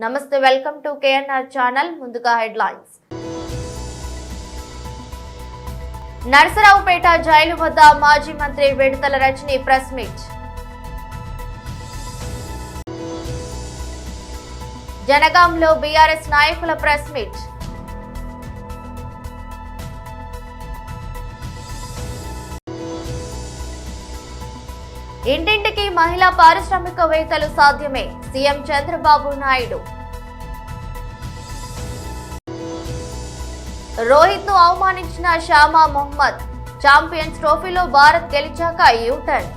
నమస్తే, welcome to KNR channel. ముందుగా headlines. Narasaraopet jail వద్ద మాజీ మంత్రి విడతల రజని ప్రెస్ మీట్. జనగాంలో బీఆర్ఎస్ నాయకుల ప్రెస్ మీట్. ఇంటింటికి మహిళా పారిశ్రామికవేత్తలు సాధ్యమే, సీఎం చంద్రబాబు నాయుడు. రోహిత్ ను అవమానించిన షామా మొహమ్మద్, ఛాంపియన్స్ ట్రోఫీలో భారత్ గెలిచాక యూటర్న్.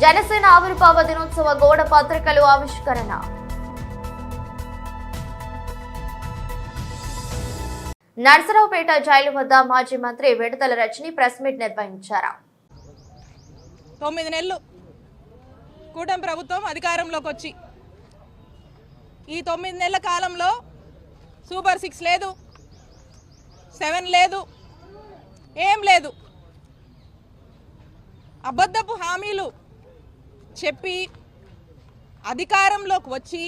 జనసేన ఆవిర్భావ దినోత్సవ గోడ పత్రికలు ఆవిష్కరణ. నర్సరావుపేట జైలు వద్ద మాజీ మంత్రి విడతల రజని ప్రెస్ మీట్ నిర్వహించారు. 9 నెలలు కూటమి ప్రభుత్వం అధికారంలోకి వచ్చి ఈ 9 నెలల కాలంలో సూపర్ 6 లేదు, 7 లేదు, ఏం లేదు. అబద్ధపు హామీలు చెప్పి అధికారంలోకి వచ్చి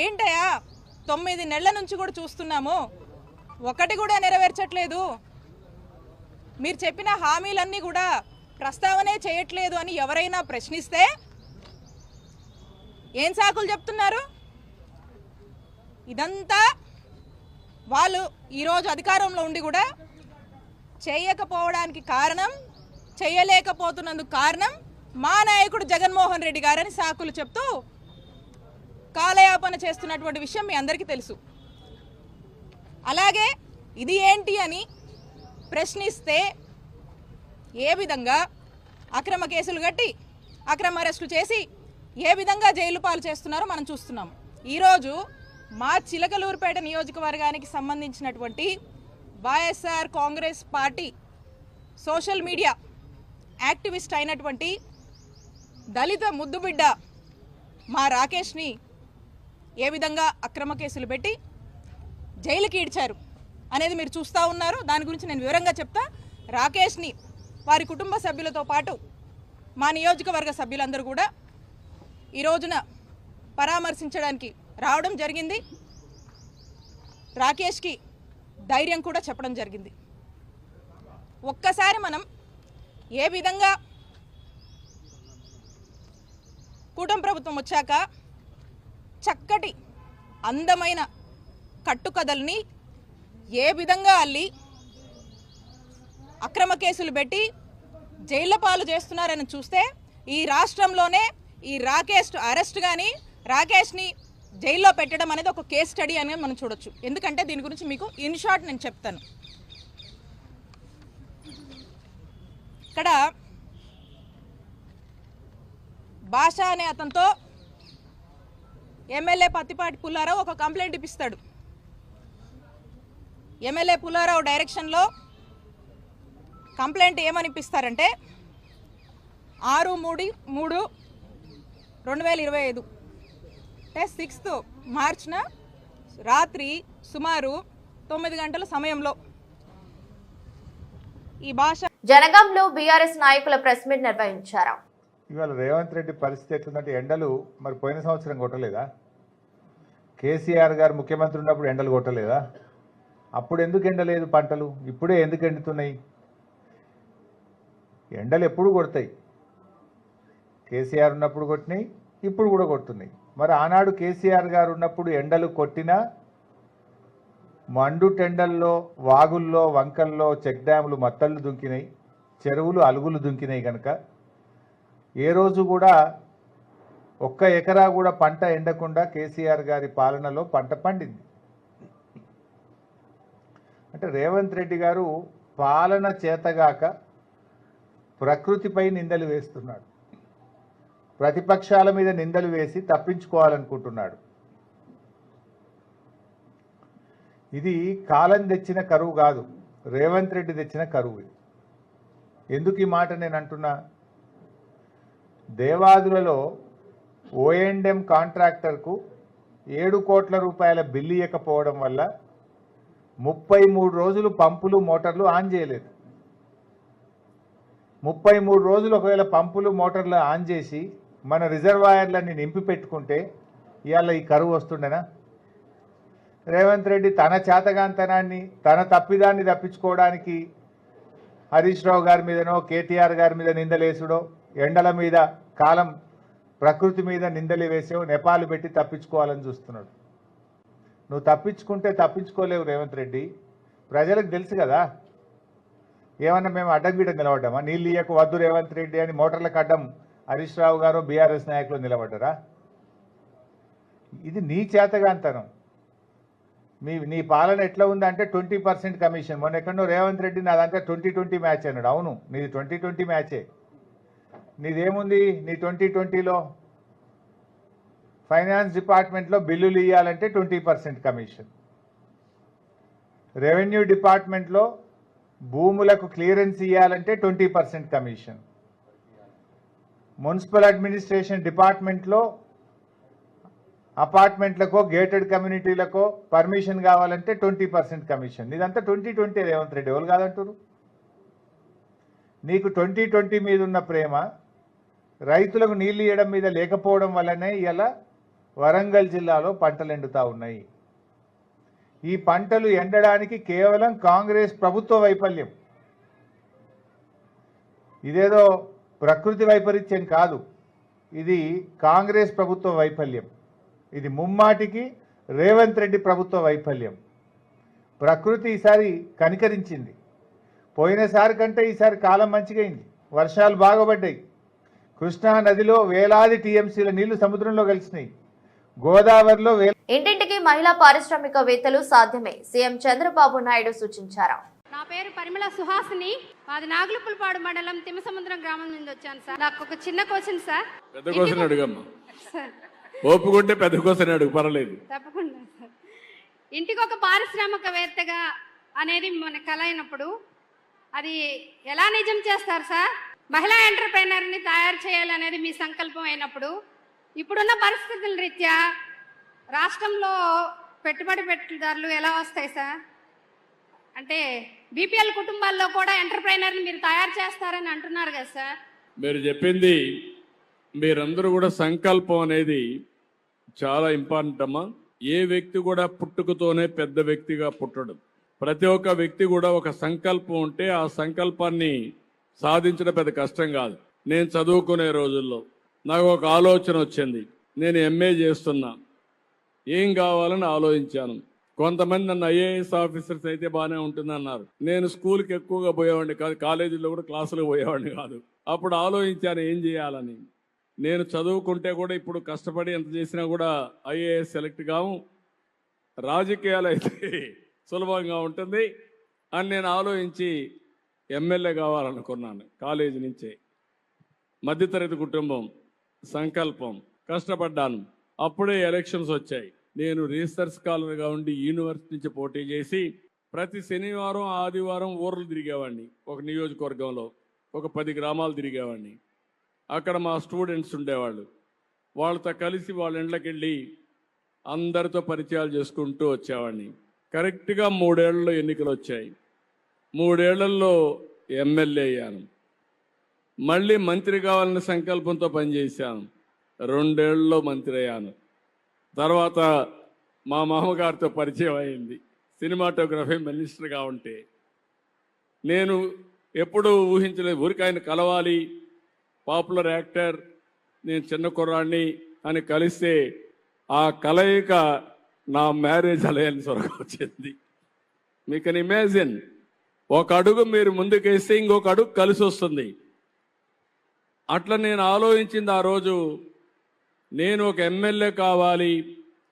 ఏంటయా 9 నెలల నుంచి కూడా చూస్తున్నాము, ఒకటి కూడా నెరవేర్చట్లేదు, మీరు చెప్పిన హామీలన్నీ కూడా ప్రస్తావనే చేయట్లేదు అని ఎవరైనా ప్రశ్నిస్తే ఏం సాకులు చెప్తున్నారు? ఇదంతా వాళ్ళు ఈరోజు అధికారంలో ఉండి కూడా చేయకపోవడానికి కారణం, చేయలేకపోతున్నందుకు కారణం మా నాయకుడు జగన్మోహన్ రెడ్డి గారని సాకులు చెప్తూ కాలయాపన చేస్తున్నటువంటి విషయం మీ అందరికీ తెలుసు. అలాగే ఇది ఏంటి అని ప్రశ్నిస్తే ఏ విధంగా అక్రమ కేసులు కట్టి అక్రమ అరెస్టులు చేసి ఏ విధంగా జైలు పాలు చేస్తున్నారో మనం చూస్తున్నాం. ఈరోజు మా చిలకలూరుపేట నియోజకవర్గానికి సంబంధించినటువంటి YSR Congress party social media activist అయినటువంటి దళిత ముద్దుబిడ్డ మా రాకేష్ని ఏ విధంగా అక్రమ కేసులు పెట్టి జైలుకి ఈడ్చారు అనేది మీరు చూస్తూ ఉన్నారు. దాని గురించి నేను వివరంగా చెప్తా. రాకేష్ని వారి కుటుంబ సభ్యులతో పాటు మా నియోజకవర్గ సభ్యులందరూ కూడా ఈ రోజున పరామర్శించడానికి రావడం జరిగింది. రాకేష్కి ధైర్యం కూడా చెప్పడం జరిగింది. ఒక్కసారి మనం ఏ విధంగా కూటమి ప్రభుత్వం వచ్చాక చక్కటి అందమైన కట్టుకథల్ని ఏ విధంగా అల్లి అక్రమ కేసులు పెట్టి జైళ్ల పాలు చేస్తున్నారని చూస్తే ఈ రాష్ట్రంలోనే ఈ రాకేష్ అరెస్ట్ కానీ రాకేష్ని జైల్లో పెట్టడం అనేది ఒక కేస్ స్టడీ అనేది మనం చూడొచ్చు. ఎందుకంటే దీని గురించి మీకు ఇన్ షార్ట్ నేను చెప్తాను. ఇక్కడ భాష అనే అతనితో ఎమ్మెల్యే పత్తిపాటి పుల్లారావు ఒక కంప్లైంట్ ఇప్పిస్తాడు. ఎమ్మెల్యే పుల్లారావు డైరెక్షన్లో కంప్లైంట్ ఏమని ఇప్పిస్తారంటే 6/3/2025 అంటే 6th మార్చ్న రాత్రి సుమారు 9 గంటల సమయంలో ఈ భాష జనగాంలో బీఆర్ఎస్ నాయకుల ప్రెస్ మీట్ నిర్వహించారు. ఇవాళ రేవంత్ రెడ్డి పరిస్థితి ఎట్లుందంటే ఎండలు మరి పోయిన సంవత్సరం కొట్టలేదా? కేసీఆర్ గారు ముఖ్యమంత్రి ఉన్నప్పుడు ఎండలు కొట్టలేదా? అప్పుడు ఎందుకు ఎండలేదు పంటలు? ఇప్పుడే ఎందుకు ఎండుతున్నాయి? ఎండలు ఎప్పుడు కొడతాయి. కేసీఆర్ ఉన్నప్పుడు కొట్టినాయి, ఇప్పుడు కూడా కొడుతున్నాయి. మరి ఆనాడు కేసీఆర్ గారు ఉన్నప్పుడు ఎండలు కొట్టినా మండు టెండల్లో వాగుల్లో వంకల్లో చెక్ డ్యాములు మత్తళ్ళు దుంకినాయి, చెరువులు అలుగులు దుంకినాయి. కనుక ఏ రోజు కూడా ఒక్క ఎకరా కూడా పంట ఎండకుండా కేసీఆర్ గారి పాలనలో పంట పండింది. అంటే రేవంత్ రెడ్డి గారు పాలన చేతగాక ప్రకృతిపై నిందలు వేస్తున్నాడు, ప్రతిపక్షాల మీద నిందలు వేసి తప్పించుకోవాలనుకుంటున్నాడు. ఇది కాలం తెచ్చిన కరువు కాదు, రేవంత్ రెడ్డి తెచ్చిన కరువు. ఎందుకు ఈ మాట నేను అంటున్నా? దేవాదులలో ఓఎండ్ఎం కాంట్రాక్టర్కు 7 కోట్ల రూపాయల బిల్లు ఇవ్వకపోవడం వల్ల 33 రోజులు పంపులు మోటార్లు ఆన్ చేయలేదు. 33 రోజులు ఒకవేళ పంపులు మోటార్లు ఆన్ చేసి మన రిజర్వాయర్లన్నీ నింపి పెట్టుకుంటే ఇవాళ ఈ కరువు వస్తుండేనా? రేవంత్ రెడ్డి తన చేతగాంతనాన్ని తన తప్పిదాన్ని తప్పించుకోవడానికి హరీష్ రావు గారి మీదనో కేటీఆర్ గారి మీద నిందలేసుడో, ఎండల మీద కాలం ప్రకృతి మీద నిందలు వేసో నెపాలు పెట్టి తప్పించుకోవాలని చూస్తున్నాడు. నువ్వు తప్పించుకుంటే తప్పించుకోలేవు రేవంత్ రెడ్డి. ప్రజలకు తెలుసు కదా, ఏమన్నా మేము అడ్డం నిలబడ్డామా? నీళ్ళు ఇయ్యకు వద్దు రేవంత్ రెడ్డి అని మోటార్లకు అడ్డం హరీష్ రావు గారు బీఆర్ఎస్ నాయకులు నిలబడ్డారా? ఇది నీ చేతగాంతనం. నీ పాలన ఎట్లా ఉందంటే 20% కమిషన్. మొన్న ఎక్కడో రేవంత్ రెడ్డి నాదంటే 2020 మ్యాచ్ అన్నాడు. అవును, నీది 2020 మ్యాచే. నీదేముంది? నీ 2020లో ఫైనాన్స్ డిపార్ట్మెంట్లో బిల్లులు ఇవ్వాలంటే 20% కమిషన్, రెవెన్యూ డిపార్ట్మెంట్లో భూములకు క్లియరెన్స్ ఇవ్వాలంటే 20% కమిషన్, మున్సిపల్ అడ్మినిస్ట్రేషన్ డిపార్ట్మెంట్లో అపార్ట్మెంట్లకో గేటెడ్ కమ్యూనిటీలకో పర్మిషన్ కావాలంటే 20% కమిషన్. ఇదంతా 2020 రేవంత్ రెడ్డి. ఎవరు కాదంటారు? నీకు 2020 మీద ఉన్న ప్రేమ రైతులకు నీళ్లు ఇవ్వడం మీద లేకపోవడం వల్లనే ఇలా వరంగల్ జిల్లాలో పంటలు ఎండుతా ఉన్నాయి. ఈ పంటలు ఎండడానికి కేవలం కాంగ్రెస్ ప్రభుత్వ వైఫల్యం. ఇదేదో ప్రకృతి వైపరీత్యం కాదు, ఇది కాంగ్రెస్ ప్రభుత్వ వైఫల్యం. ఇది ముమ్మాటికి రేవంత్ రెడ్డి ప్రభుత్వ వైఫల్యం. ప్రకృతి ఈసారి కనికరించింది. పోయినసారి కంటే ఈసారి కాలం మంచిగైంది. వర్షాలు బాగుపడ్డాయి. కృష్ణా నదిలో వేలాది టీఎంసీల నీళ్లు సముద్రంలో కలిసినాయి. గోదావరిలో ఇంటింటికి మహిళా పారిశ్రామికవేత్తలు సాధ్యమే, సీఎం చంద్రబాబు నాయుడు సూచించారు. నా పేరు పరిమళ సుహాసిని. మాది నాగులపులపాడు మండలం తిమ్మసముద్రం గ్రామం నుండి వచ్చాను సార్. నాకు ఒక చిన్న క్వశ్చన్ సార్. పెద్ద క్వశ్చన్ అడుగమ్మా. సార్ ఓపుకుంటే పెద్ద క్వశ్చన్ అడుగు, పర్వాలేదు. తప్పకుండా సార్. ఇంటికి ఒక పారిశ్రామికవేత్తగా అనేది మన కల అయినప్పుడు అది ఎలా నిజం చేస్తారు సార్? మహిళా ఎంటర్ప్రైనర్ని తయారు చేయాలనేది మీ సంకల్పం అయినప్పుడు ఇప్పుడున్న పరిస్థితుల రీత్యా రాష్ట్రంలో పెట్టుబడిదారులు ఎలా వస్తాయి సార్? అంటే బీపీఎల్ కుటుంబాల్లో కూడా ఎంటర్ప్రైనర్ని మీరు తయారు చేస్తారని అంటున్నారు కదా సార్. మీరు చెప్పింది, మీరందరూ కూడా సంకల్పం అనేది చాలా ఇంపార్టెంట్ అమ్మా. ఏ వ్యక్తి కూడా పుట్టుకతోనే పెద్ద వ్యక్తిగా పుట్టడు. ప్రతి ఒక్క వ్యక్తి కూడా ఒక సంకల్పం ఉంటే ఆ సంకల్పాన్ని సాధించడం పెద్ద కష్టం కాదు. నేను చదువుకునే రోజుల్లో నాకు ఒక ఆలోచన వచ్చింది. నేను ఎంఏ చేస్తున్నా, ఏం కావాలని ఆలోచించాను. కొంతమంది నన్ను ఐఏఎస్ ఆఫీసర్స్ అయితే బాగానే ఉంటుందన్నారు. నేను స్కూల్కి ఎక్కువగా పోయేవాడిని కాదు, కాలేజీలో కూడా క్లాసులకు పోయేవాడిని కాదు. అప్పుడు ఆలోచించాను ఏం చేయాలని. నేను చదువుకుంటే కూడా ఇప్పుడు కష్టపడి ఎంత చేసినా కూడా ఐఏఎస్ సెలెక్ట్ కావు, రాజకీయాలు అయితే సులభంగా ఉంటుంది అని నేను ఆలోచించి ఎమ్మెల్యే కావాలనుకున్నాను. కాలేజీ నుంచే, మధ్యతరగతి కుటుంబం, సంకల్పం, కష్టపడ్డాను. అప్పుడే ఎలక్షన్స్ వచ్చాయి. నేను రీసెర్చ్ స్కాలర్గా ఉండి యూనివర్సిటీ నుంచి పోటీ చేసి ప్రతి శనివారం ఆదివారం ఊర్లు తిరిగేవాడిని. ఒక నియోజకవర్గంలో ఒక 10 గ్రామాలు తిరిగేవాడిని. అక్కడ మా స్టూడెంట్స్ ఉండేవాళ్ళు. వాళ్ళతో కలిసి వాళ్ళ ఇంట్లోకి వెళ్ళి అందరితో పరిచయాలు చేసుకుంటూ వచ్చేవాడిని. కరెక్ట్గా 3 ఏళ్లలో ఎన్నికలు వచ్చాయి. 3 ఏళ్లలో ఎమ్మెల్యే అయ్యాను. మళ్ళీ మంత్రి కావాలనే సంకల్పంతో పనిచేశాను. 2 ఏళ్లలో మంత్రి అయ్యాను. తర్వాత మా మామగారితో పరిచయం అయింది. సినిమాటోగ్రఫీ మినిస్టర్గా ఉంటే నేను ఎప్పుడూ ఊహించలేదు, ఊరికి ఆయన కలవాలి, పాపులర్ యాక్టర్, నేను చిన్న కుర్రాడిని అని కలిస్తే ఆ కలయిక నా మ్యారేజ్ అలయన్స్ వరకు వచ్చింది. మీకు కెన్ ఇమాజిన్, ఒక అడుగు మీరు ముందుకేస్తే ఇంకొక అడుగు కలిసి వస్తుంది. అట్లా నేను ఆలోచించింది ఆ రోజు. నేను ఒక ఎమ్మెల్యే కావాలి,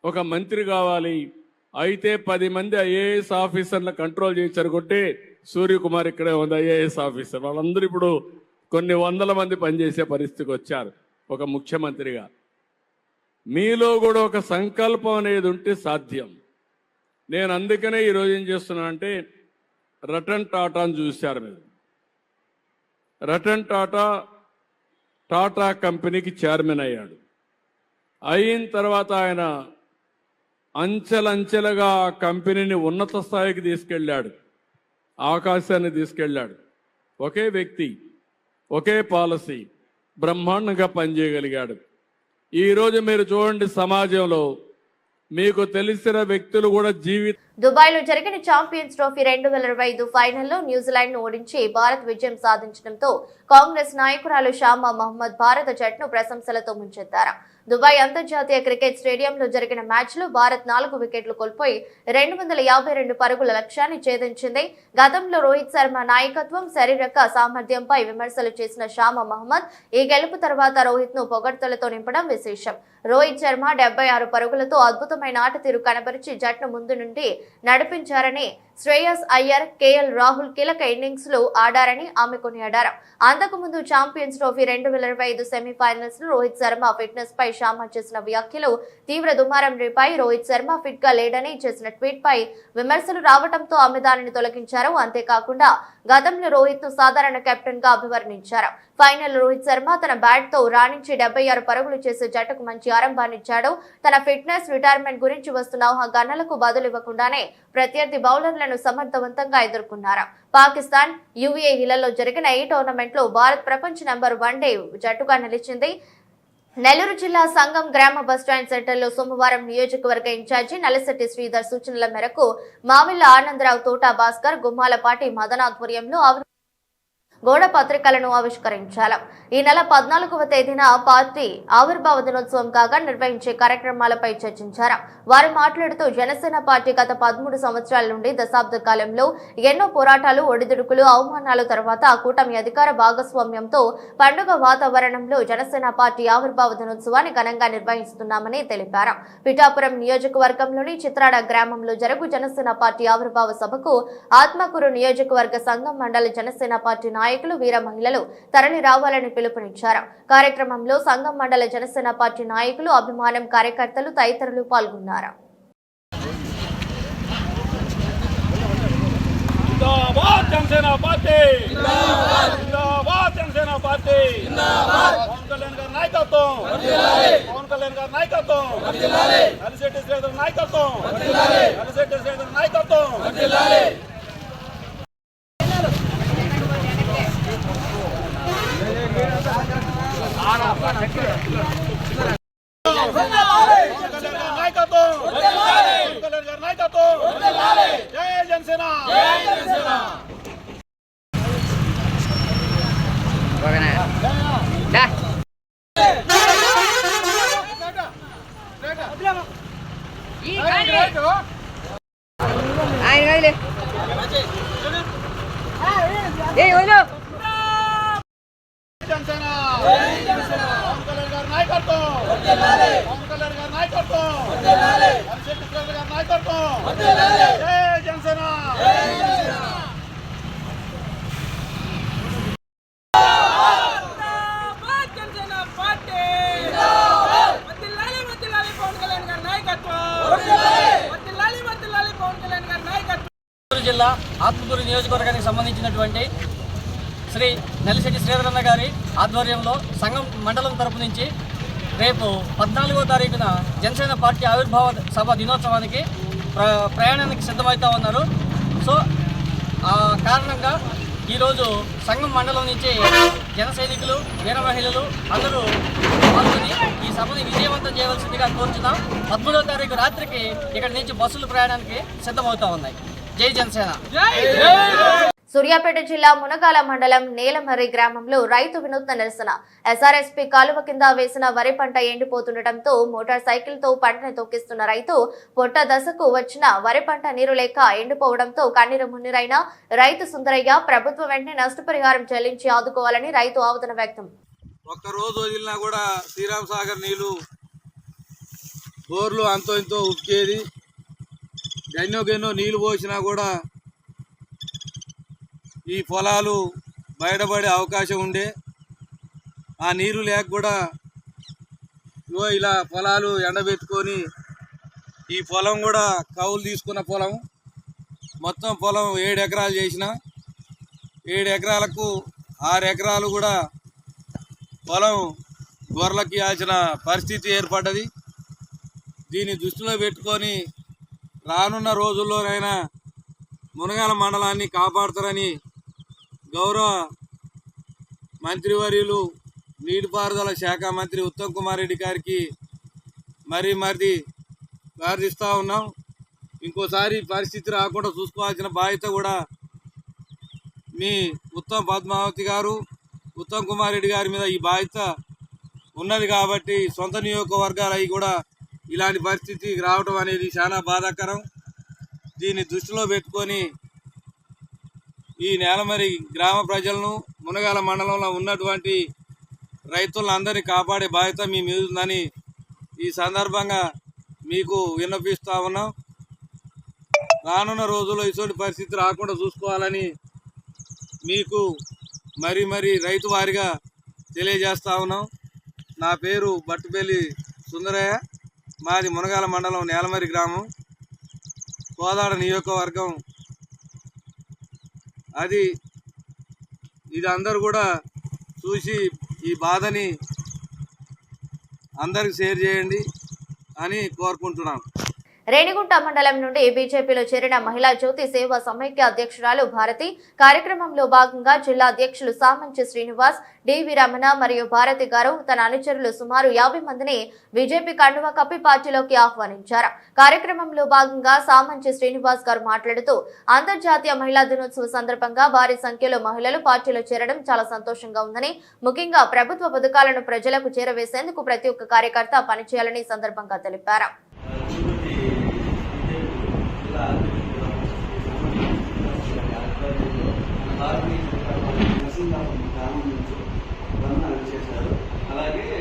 ఒక మంత్రి కావాలి, అయితే 10 మంది ఐఏఎస్ ఆఫీసర్లను కంట్రోల్ చేయించారుకుంటే సూర్యకుమార్ ఇక్కడే ఉంది ఐఏఎస్ ఆఫీసర్. వాళ్ళందరూ ఇప్పుడు కొన్ని 100 మంది పనిచేసే పరిస్థితికి వచ్చారు ఒక ముఖ్యమంత్రిగా. మీలో కూడా ఒక సంకల్పం అనేది ఉంటే సాధ్యం. నేను అందుకనే ఈరోజు ఏం చేస్తున్నానంటే, రతన్ టాటాను చూశారు మీరు. రతన్ టాటా టాటా కంపెనీకి చైర్మన్ అయ్యాడు. అయిన తర్వాత ఆయన అంచెలంచెలుగా ఆ కంపెనీని ఉన్నత స్థాయికి తీసుకెళ్ళాడు, ఆకాశాన్ని తీసుకెళ్ళాడు. ఒకే వ్యక్తి, ఒకే పాలసీ, బ్రహ్మాండంగా పనిచేయగలిగాడు. ఈరోజు మీరు చూడండి, సమాజంలో మీకు తెలిసిన వ్యక్తులు కూడా దుబాయ్లో జరిగిన ఛాంపియన్స్ ట్రోఫీ 2025 ఫైనల్లో న్యూజిలాండ్ను ఓడించి భారత్ విజయం సాధించడంతో కాంగ్రెస్ నాయకురాలు షామా మహమ్మద్ భారత జట్టును ప్రశంసలతో ముంచెత్తారు. దుబాయ్ అంతర్జాతీయ క్రికెట్ స్టేడియంలో జరిగిన మ్యాచ్లో భారత్ 4 వికెట్లు కోల్పోయి 252 పరుగుల లక్ష్యాన్ని ఛేదించింది. గతంలో రోహిత్ శర్మ నాయకత్వం, శారీరక సామర్థ్యంపై విమర్శలు చేసిన షామా మహమ్మద్ ఈ గెలుపు తర్వాత రోహిత్ ను పొగడ్తలతో నింపడం విశేషం. రోహిత్ శర్మ 76 పరుగులతో అద్భుతమైన ఆట తీరు కనబరిచి జట్టును ముందు నుండి నడిపించారని, శ్రేయస్ అయ్యర్, కేఎల్ రాహుల్ కీలక ఇన్నింగ్స్ లో ఆడారని ఆమె కొనియాడారు. అంతకుముందు ఛాంపియన్స్ ట్రోఫీ 2025 సెమీఫైనల్స్ లో రోహిత్ శర్మ ఫిట్నెస్ పై షామా చేసిన వ్యాఖ్యలు తీవ్ర దుమారం రేపాయి. రోహిత్ శర్మ ఫిట్ గా లేడని చేసిన ట్వీట్ పై విమర్శలు రావడంతో ఆమె దానిని తొలగించారు. అంతేకాకుండా గతంలో రోహిత్ ను సాధారణ కెప్టెన్ గా అభివర్ణించారు. ఫైనల్ రోహిత్ శర్మ తన బ్యాట్ తో రాణించి 76 పరుగులు చేసే జట్టుకు మంచి ఆరంభాన్నిచ్చాడు. తన ఫిట్నెస్, రిటైర్మెంట్ గురించి వస్తున్న ఊహాగానాలకు బదులివ్వకుండానే ప్రత్యర్థి బౌలర్లను సమర్థవంతంగా ఎదుర్కొన్నారు. పాకిస్తాన్, యుఏఈలలో జరిగిన ఈ టోర్నమెంట్ లో భారత్ ప్రపంచ నంబర్ 1 డే జట్టుగా నిలిచింది. నెల్లూరు జిల్లా సంగం గ్రామ బస్టాండ్ సెంటర్లో సోమవారం నియోజకవర్గ ఇన్ఛార్జి నల్లశెట్టి శ్రీధర్ సూచనల మేరకు మావిళ్ల ఆనందరావు, తోటా భాస్కర్, గుమ్మాలపాటి మదన ఆధ్వర్యంలో గోడ పత్రికలను ఆవిష్కరించారు. ఈ నెల 14వ తేదీన పార్టీ ఆవిర్భావ దినోత్సవం కాగా నిర్వహించే కార్యక్రమాలపై చర్చించారు. వారు మాట్లాడుతూ జనసేన పార్టీ గత 13 సంవత్సరాల నుండి దశాబ్ద కాలంలో ఎన్నో పోరాటాలు, ఒడిదుడుకులు, అవమానాల తర్వాత కూటమి అధికార భాగస్వామ్యంతో పండుగ వాతావరణంలో జనసేన పార్టీ ఆవిర్భావ దినోత్సవాన్ని ఘనంగా నిర్వహిస్తున్నామని తెలిపారు. పిఠాపురం నియోజకవర్గంలోని చిత్రాడ గ్రామంలో జరుగు జనసేన పార్టీ ఆవిర్భావ సభకు ఆత్మకూరు నియోజకవర్గ సంఘం మండలి జనసేన పార్టీ నాయకులు, వీర మహిళలు తరలి రావాలని పిలుపునిచ్చారు. కార్యక్రమంలో సంఘం మండల జనసేన పార్టీ నాయకులు, అభిమానం కార్యకర్తలు తదితరులు పాల్గొన్నారు. జిల్లా ఆత్మకూరు నియోజకవర్గానికి సంబంధించినటువంటి శ్రీ నల్లశెట్టి శ్రీధరన్న గారి ఆధ్వర్యంలో సంఘం మండలం తరపు నుంచి రేపు 14వ తారీఖున జనసేన పార్టీ ఆవిర్భావ సభ దినోత్సవానికి ప్రయాణానికి సిద్ధమవుతూ ఉన్నారు. సో ఆ కారణంగా ఈరోజు సంఘం మండలం నుంచి జన సైనికులు, వీర మహిళలు అందరూ పాల్గొని ఈ సభని విజయవంతం చేయవలసిందిగా కోరుచున్నాం. 13వ తారీఖు రాత్రికి ఇక్కడి నుంచి బస్సులు ప్రయాణానికి సిద్ధమవుతూ ఉన్నాయి. జై జనసేన. సూర్యాపేట జిల్లా మునగాల మండలం నేలమర్రి గ్రామంలో రైతు వినూత్న నిరసన. ఎస్ఆర్ఎస్పీ కాలువ కింద వేసిన వరి పంట ఎండిపోతుండటంతో మోటార్ సైకిల్ తో పంటను తొక్కిస్తున్న రైతు పొట్ట దశకు వచ్చిన వరి పంట నీరు లేక ఎండిపోవడంతో కన్నీరు మున్నీరైన రైతు సుందరయ్య ప్రభుత్వం వెంటనే నష్టపరిహారం చెల్లించి ఆదుకోవాలని రైతు ఆవేదన వ్యక్తం. ఒక్కరోజు వదిలినా కూడా శ్రీరామ్ సాగర్ నీళ్లు బోర్లు అంతో ఇంతో ఉక్కేది. గన్నో నీళ్లు పోసినా కూడా ఈ పొలాలు బయటపడే అవకాశం ఉండే. ఆ నీరు లేక కూడా ఇలా పొలాలు ఎండబెట్టుకొని ఈ పొలం కూడా కౌలు తీసుకున్న పొలం మొత్తం పొలం 7 ఎకరాలు చేసిన 7 ఎకరాలకు 6 ఎకరాలు కూడా పొలం గొర్రెలకి ఇవ్వాల్సిన పరిస్థితి ఏర్పడ్డది. దీన్ని దృష్టిలో పెట్టుకొని రానున్న రోజుల్లోనైనా మునగాల మండలాన్ని కాపాడుతారని గౌరవ మంత్రివర్యులు నీటిపారుదల శాఖ మంత్రి ఉత్తమ్ కుమార్ రెడ్డి గారికి మరీ ప్రార్థిస్తూ ఉన్నాం. ఇంకోసారి పరిస్థితి రాకుండా చూసుకోవాల్సిన బాధ్యత కూడా మీ పద్మావతి గారు ఉత్తమ్ కుమార్ రెడ్డి గారి మీద ఈ బాధ్యత ఉన్నది. కాబట్టి సొంత నియోజకవర్గాలు అవి కూడా ఇలాంటి పరిస్థితి రావడం అనేది చాలా బాధాకరం. దీన్ని దృష్టిలో పెట్టుకొని ఈ నేలమరి గ్రామ ప్రజలను, మునగాల మండలంలో ఉన్నటువంటి రైతులందరినీ కాపాడే బాధ్యత మీ మీద ఉందని ఈ సందర్భంగా మీకు విన్నపిస్తూ ఉన్నాం. రానున్న రోజుల్లో ఇటువంటి పరిస్థితి రాకుండా చూసుకోవాలని మీకు మరీ రైతు వారిగా తెలియజేస్తూ ఉన్నాం. నా పేరు బట్టుపల్లి సుందరయ్య, మాది మునగాల మండలం నేలమరి గ్రామం, కోదాడ నియోజకవర్గం. ఇది అందరూ కూడా చూసి ఈ బాధని అందరికి షేర్ చేయండి అని కోరుకుంటున్నాం. రేణిగుంట మండలం నుండి బీజేపీలో చేరిన మహిళా జ్యోతి సేవా సమైక్య అధ్యక్షురాలు భారతి కార్యక్రమంలో భాగంగా జిల్లా అధ్యక్షులు సామంచి శ్రీనివాస్, డివి రమణ మరియు భారతి గారు తన అనుచరులు సుమారు 50 మందిని బీజేపీ కండువా కప్పి పార్టీలోకి ఆహ్వానించారు. కార్యక్రమంలో భాగంగా సామంచి శ్రీనివాస్ గారు మాట్లాడుతూ అంతర్జాతీయ మహిళా దినోత్సవ సందర్భంగా భారీ సంఖ్యలో మహిళలు పార్టీలో చేరడం చాలా సంతోషంగా ఉందని, ముఖ్యంగా ప్రభుత్వ పథకాలను ప్రజలకు చేరవేసేందుకు ప్రతి ఒక్క కార్యకర్త పనిచేయాలని సందర్భంగా తెలిపారు. అలాగే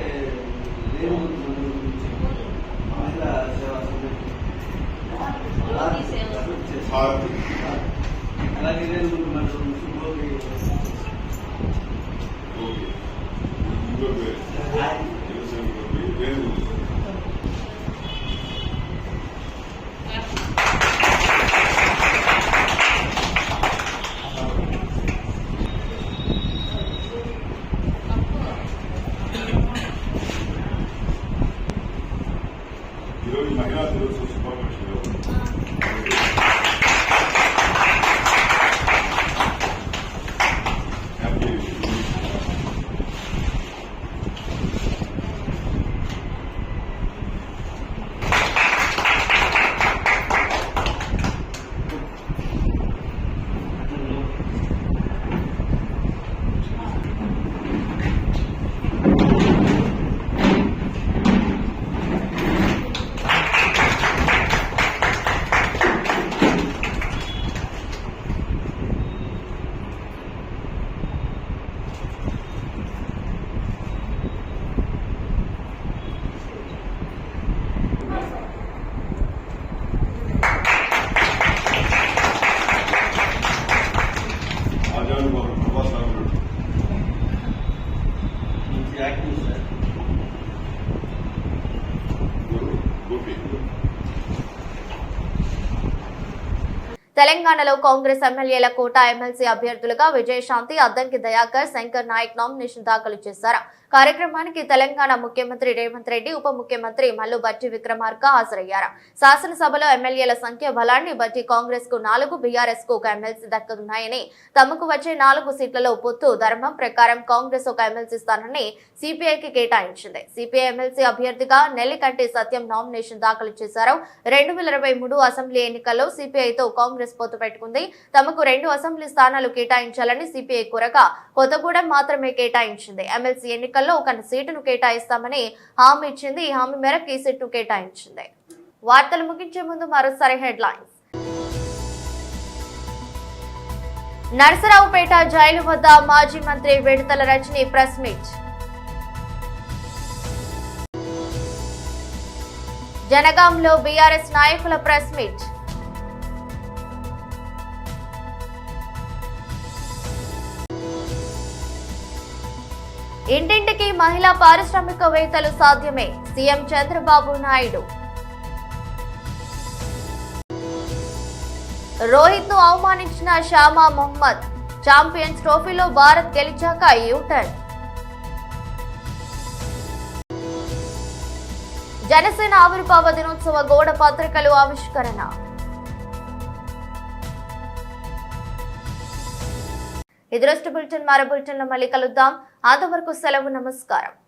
తెలంగాణలో కాంగ్రెస్ ఎమ్మెల్యేల కోటా ఎమ్మెల్సీ అభ్యర్థులుగా విజయశాంతి, అద్దంకి దయాకర్, శంకర్ నాయక్ నామినేషన్ దాఖలు చేశారు. కార్యక్రమానికి తెలంగాణ ముఖ్యమంత్రి రేవంత్ రెడ్డి, ఉప ముఖ్యమంత్రి మల్లు బట్టి విక్రమార్క హాజరయ్యారు. శాసనసభలో ఎమ్మెల్యేల సంఖ్య బలాన్ని బట్టి కాంగ్రెస్ కు 4, బీఆర్ఎస్ కు ఒక ఎమ్మెల్సీ దక్కనున్నాయని, తమకు వచ్చే 4 సీట్లలో పొత్తు ధర్మం ప్రకారం కాంగ్రెస్ ఒక ఎమ్మెల్సీ స్థానాన్ని సిపిఐకి కేటాయించింది. సిపిఐ ఎమ్మెల్సీ అభ్యర్థిగా నెల్లికంటి సత్యం నామినేషన్ దాఖలు చేశారు. 2023 అసెంబ్లీ ఎన్నికల్లో సిపిఐతో కాంగ్రెస్ పొత్తు పెట్టుకుంది. తమకు 2 అసెంబ్లీ స్థానాలు కేటాయించాలని సిపిఐ కోరగా కొత్తగూడెం మాత్రమే కేటాయించింది. ఎమ్మెల్సీ ఎన్నికల్లో ఒక సీటును కేటాయిస్తామని హామీ ఇచ్చింది. ఈ హామీ మేరకు ఈ సీటును కేటాయించింది. వార్తలు ముగించే ముందు మరోసారి హెడ్లైన్స్. నర్సరావుపేట జైలు వద్ద మాజీ మంత్రి విడతల రజని ప్రెస్ మీట్. జనగాంలో బీఆర్ఎస్ నాయకుల ప్రెస్ మీట్. ఇంటింటికి మహిళా పారిశ్రామికవేత్తలు సాధ్యమే, సీఎం చంద్రబాబు నాయుడు. రోహిత్ ను అవమానించిన షామా మొహమ్మద్, ఛాంపియన్స్ ట్రోఫీలో భారత్ గెలిచాక యూటర్న్. జనసేన ఆవిర్భావ దినోత్సవ గోడ పత్రికలు ఆవిష్కరణ. ఇది రోజు బులెటిన్. మరో బులెటిన్లో మళ్ళీ కలుద్దాం. అంతవరకు సెలవు. నమస్కారం.